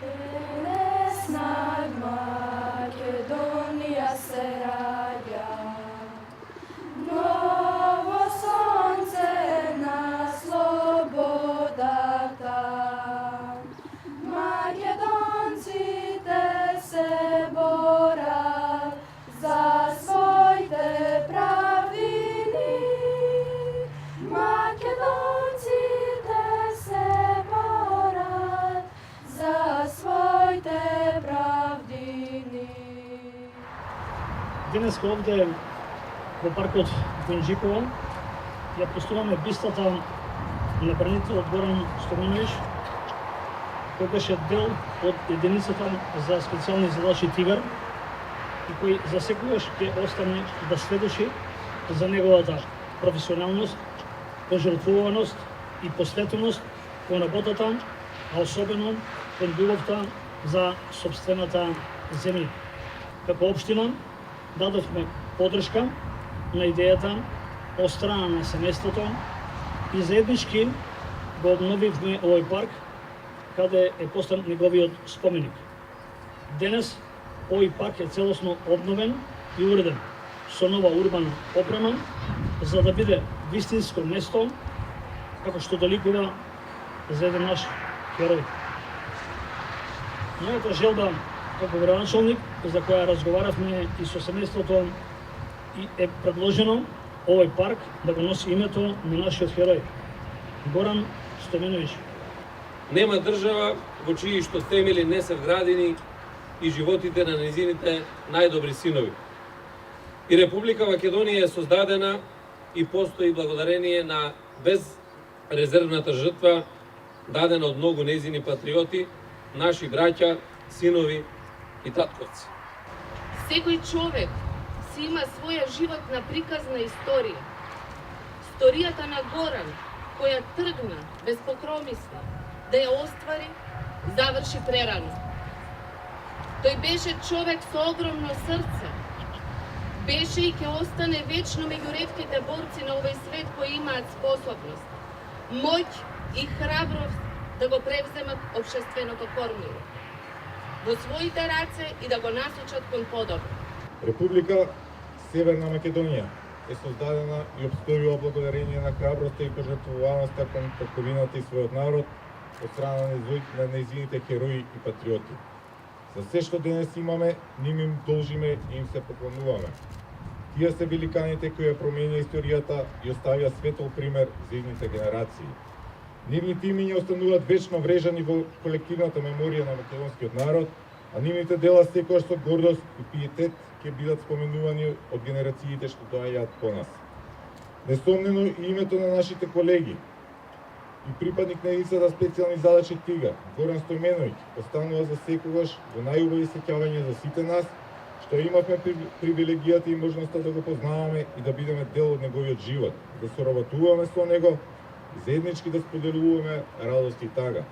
Danes nad Makedonija se rađa, novo sonce na sloboda ta. Makedonci te se bora za svoj te pravdini. Makedonci te se bora za svoj te pravdini. Денес овде во паркот Гонџикова ја постуваме бистата на бранителот Горан Стоменович, кој беше дел од единицата за специјални задачи Тигар и кој за секогаш ќе остане да сведочи за неговата професионалност, пожртвуваност и посветеност кон работата, а особено кон љубовта за сопствената земја. Како општина дадовме поддршка на идејата од страна на семејството и заеднички го обновивме овој парк каде е поставен неговиот споменик. Денес овој парк е целосно обновен и уреден со нова урбана опрема за да биде вистинско место како што доликува за еден наш херој. Мојата желба како градоначалник, за која разговаравме и со семејството, и е предложено овој парк да го носи името на нашиот херој Горан Стоменович. Нема држава во чии што темели не се вградени и животите на незините најдобри синови. И Република Македонија е создадена и постои благодарение на безрезервната жртва дадена од многу незини патриоти, наши браќа, синови и татковци. Секој човек си има своја животна приказна историја. Историјата на Горан, која тргна без покромисла да ја оствари, заврши прерано. Тој беше човек со огромно срце. Беше и ќе остане вечно меѓу ретките борци на овој свет кои имаат способност, моќ и храброст да го превземат општественото кормило во своите раце и да го насочат кон подобро. Република Северна Македонија е создадена и обстојува благодарение на храброста и пожртвуваноста кон татковината и својот народ од страна на нејзините херои и патриоти. За се што денес имаме, ним им должиме и им се поклонуваме. Тие се великаните кои ја променија историјата и оставија светол пример за идните генерации. Нивните имиња остануваат вечно врежани во колективната меморија на македонскиот народ, а нивните дела секогаш со гордост и пиетет ќе бидат споменувани од генерациите што доаѓаат по нас. Несомнено и името на нашите колеги и припадник на единицата специјални задачи Тигар, Горан Стоменович, останува за секогаш во најубави сеќавање за сите нас, што имавме привилегијата и можноста да го познаваме и да бидеме дел од неговиот живот, да соработуваме со него и заеднички да споделуваме радост и тага.